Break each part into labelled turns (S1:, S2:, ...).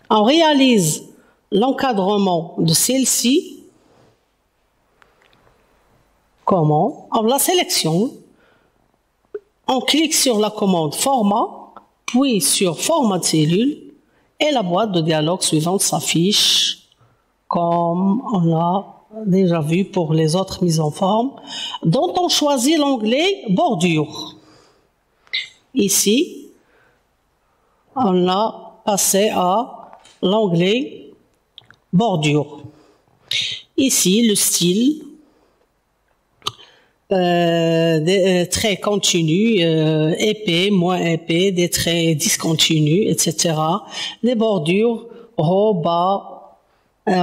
S1: On réalise l'encadrement de celle-ci. Comment? On la sélectionne. On clique sur la commande format, puis sur format de cellule, et la boîte de dialogue suivante s'affiche comme on l'a déjà vu pour les autres mises en forme, dont on choisit l'onglet bordure. Ici, on a passé à l'onglet bordure. Ici, le style, des traits continus, épais, moins épais, des traits discontinus, etc. Les bordures, haut, bas,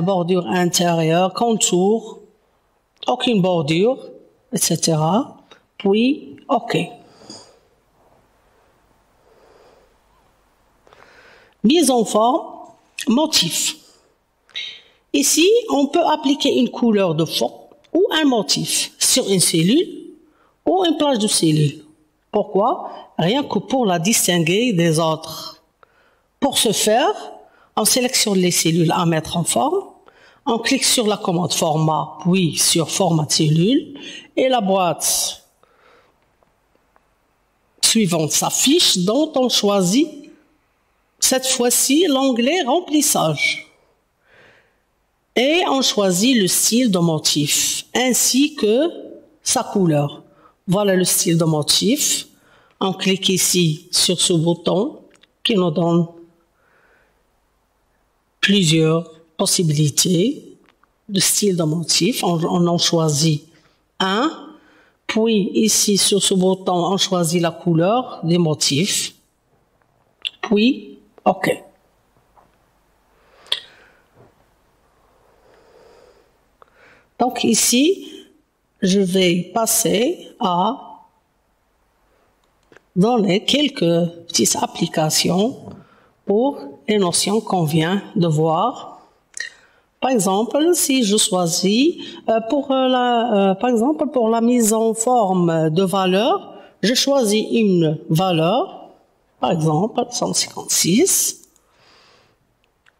S1: bordure intérieure, contour, aucune bordure, etc. Puis, OK. Mise en forme, motif. Ici, on peut appliquer une couleur de fond ou un motif sur une cellule ou une plage de cellules. Pourquoi? Rien que pour la distinguer des autres. Pour ce faire, on sélectionne les cellules à mettre en forme, on clique sur la commande format, puis sur format de cellule, et la boîte suivante s'affiche, dont on choisit cette fois-ci l'onglet remplissage. Et on choisit le style de motif, ainsi que sa couleur. Voilà le style de motif. On clique ici sur ce bouton qui nous donne plusieurs possibilités de style de motif. On en choisit un. Puis ici sur ce bouton, on choisit la couleur des motifs. Puis, OK. Donc ici, je vais passer à donner quelques petites applications pour les notions qu'on vient de voir. Par exemple, si je choisis par exemple pour la mise en forme de valeur, je choisis une valeur, par exemple 156.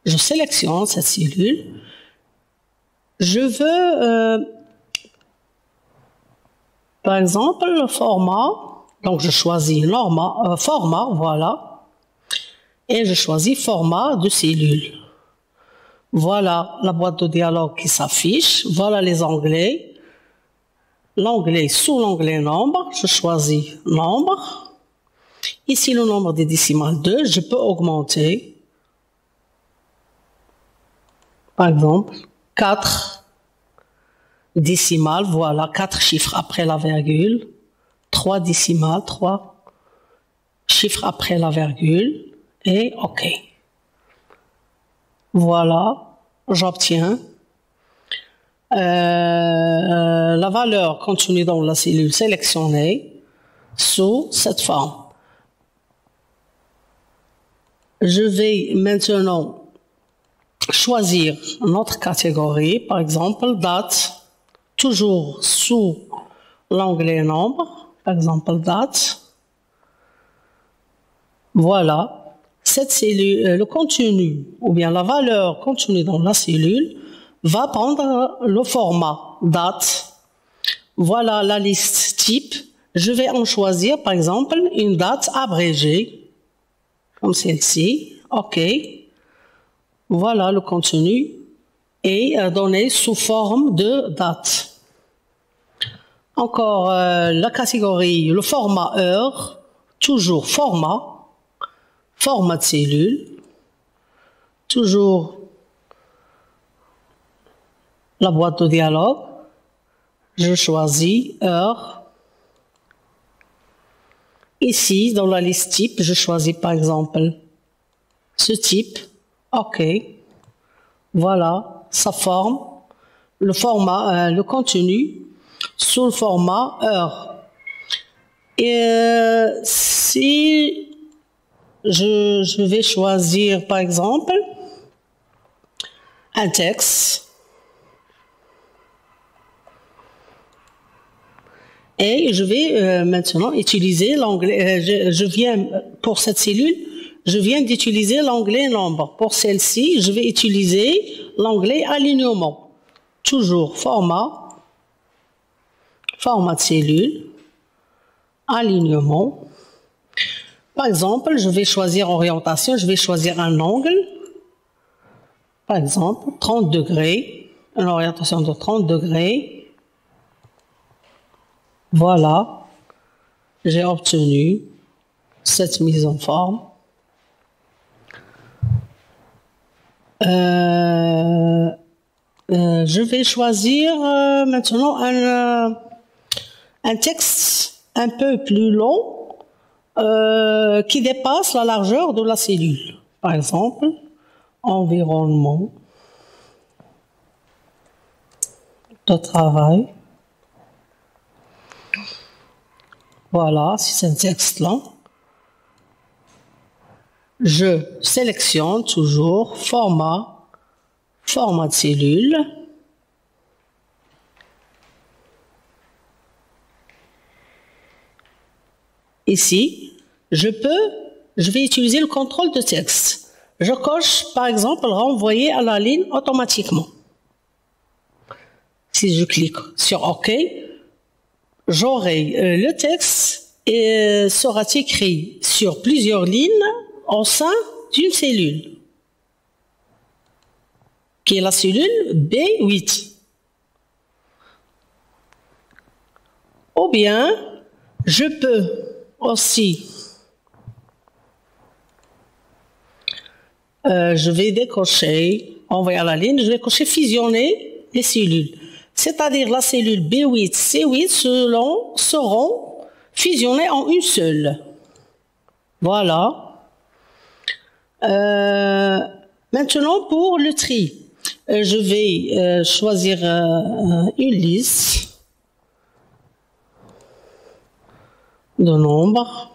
S1: Je sélectionne cette cellule. Je veux, par exemple, le format. Donc, je choisis format, voilà. Et je choisis format de cellule. Voilà la boîte de dialogue qui s'affiche. Voilà les onglets. L'onglet sous l'onglet nombre, je choisis nombre. Ici, le nombre des décimales 2, je peux augmenter. Par exemple, 4 décimales, voilà, 4 chiffres après la virgule. 3 décimales, 3 chiffres après la virgule. Et OK. Voilà, j'obtiens la valeur contenue dans la cellule sélectionnée sous cette forme. Je vais maintenant choisir notre catégorie, par exemple date, toujours sous l'onglet nombre, par exemple date. Voilà. Cette cellule, le contenu ou bien la valeur contenue dans la cellule va prendre le format date. Voilà la liste type. Je vais en choisir par exemple une date abrégée comme celle-ci. OK. Voilà le contenu est donné sous forme de date. Encore la catégorie, le format heure, toujours format de cellule, toujours la boîte de dialogue, je choisis heure. Ici, dans la liste type, je choisis par exemple ce type, OK, voilà sa forme, le format, le contenu sous le format heure. Et si je vais choisir par exemple un texte et je vais maintenant utiliser l'onglet, je viens pour cette cellule, je viens d'utiliser l'onglet Nombre. Pour celle-ci, je vais utiliser l'onglet Alignement. Toujours format de cellule, alignement. Par exemple, je vais choisir orientation, je vais choisir un angle. Par exemple, 30 degrés, une orientation de 30 degrés. Voilà, j'ai obtenu cette mise en forme. Je vais choisir maintenant un texte un peu plus long qui dépasse la largeur de la cellule. Par exemple, environnement de travail. Voilà, c'est un texte long. Je sélectionne toujours format de cellule. Ici, je vais utiliser le contrôle de texte. Je coche, par exemple, renvoyer à la ligne automatiquement. Si je clique sur OK, j'aurai le texte et sera écrit sur plusieurs lignes au sein d'une cellule, qui est la cellule B8. Ou bien, je peux aussi, je vais décocher, envoyer à la ligne, je vais cocher fusionner les cellules. C'est-à-dire la cellule B8, C8 seront fusionnées en une seule. Voilà. Maintenant, pour le tri, je vais choisir une liste de nombres.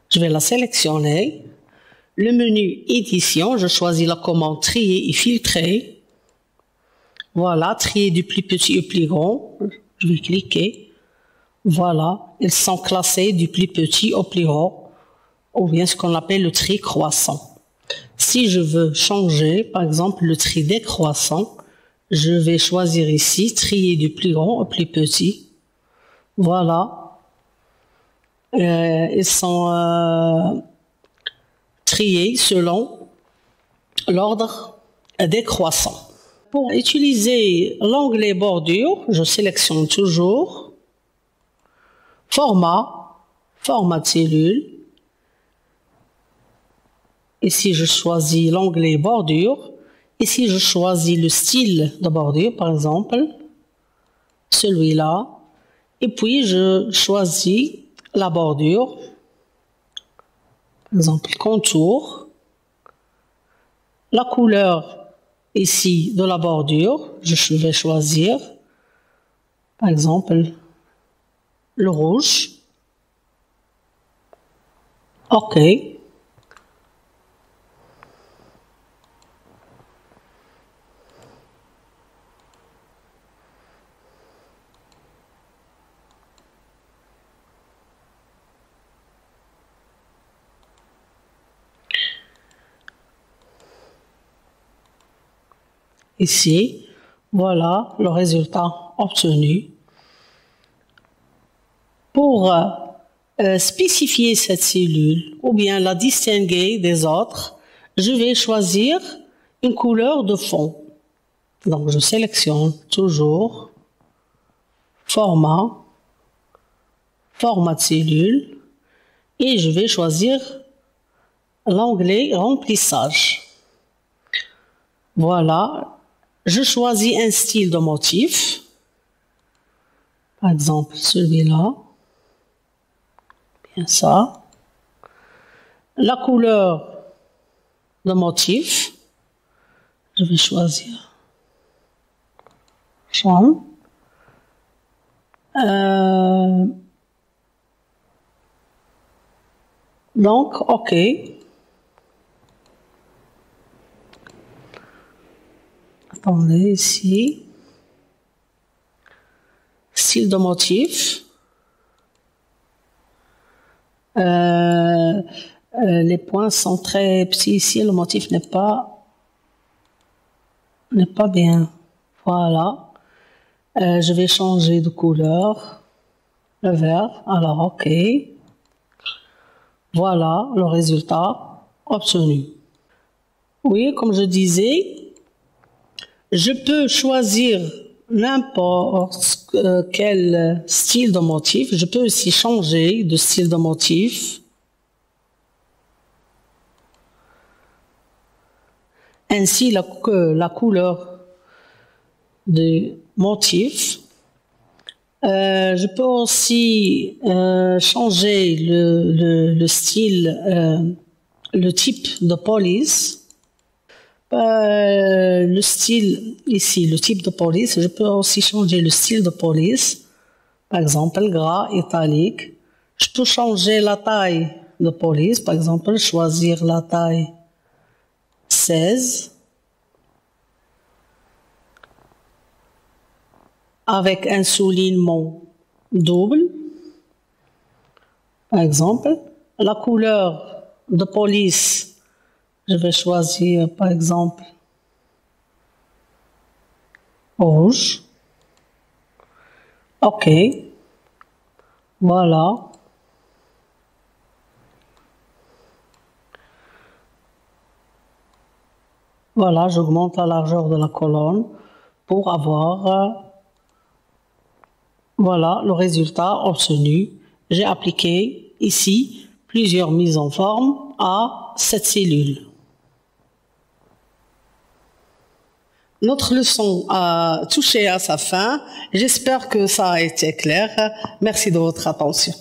S1: Je vais la sélectionner. Le menu édition, je choisis la commande trier et filtrer. Voilà, trier du plus petit au plus grand. Je vais cliquer. Voilà, ils sont classés du plus petit au plus grand, ou bien ce qu'on appelle le tri croissant. Si je veux changer, par exemple, le tri décroissant, je vais choisir ici, trier du plus grand au plus petit. Voilà. Ils sont triés selon l'ordre décroissant. Pour utiliser l'onglet bordure, je sélectionne toujours format de cellule. Ici, je choisis l'onglet bordure. Ici, je choisis le style de bordure, par exemple, celui-là. Et puis, je choisis la bordure, par exemple, contour. La couleur, ici, de la bordure, je vais choisir, par exemple, le rouge. OK. Ici, voilà le résultat obtenu. Pour spécifier cette cellule ou bien la distinguer des autres, je vais choisir une couleur de fond. Donc, je sélectionne toujours format de cellule et je vais choisir l'onglet remplissage. Voilà, je choisis un style de motif, par exemple celui-là, bien ça. La couleur de motif, je vais choisir jaune. Donc, OK. Attendez, ici. Style de motif. Les points sont très petits ici, le motif n'est pas bien. Voilà. Je vais changer de couleur. Le vert. Alors, OK. Voilà le résultat obtenu. Oui, comme je disais, je peux choisir n'importe quel style de motif. Je peux aussi changer de style de motif. Ainsi, la couleur du motif. Je peux aussi changer le style, le type de police. Le style ici, le type de police, je peux aussi changer le style de police, par exemple gras, italique. Je peux changer la taille de police, par exemple choisir la taille 16 avec un soulignement double, par exemple. La couleur de police, je vais choisir, par exemple, rouge. OK. Voilà. Voilà, j'augmente la largeur de la colonne pour avoir, voilà, le résultat obtenu. J'ai appliqué ici plusieurs mises en forme à cette cellule. Notre leçon a touché à sa fin. J'espère que ça a été clair. Merci de votre attention.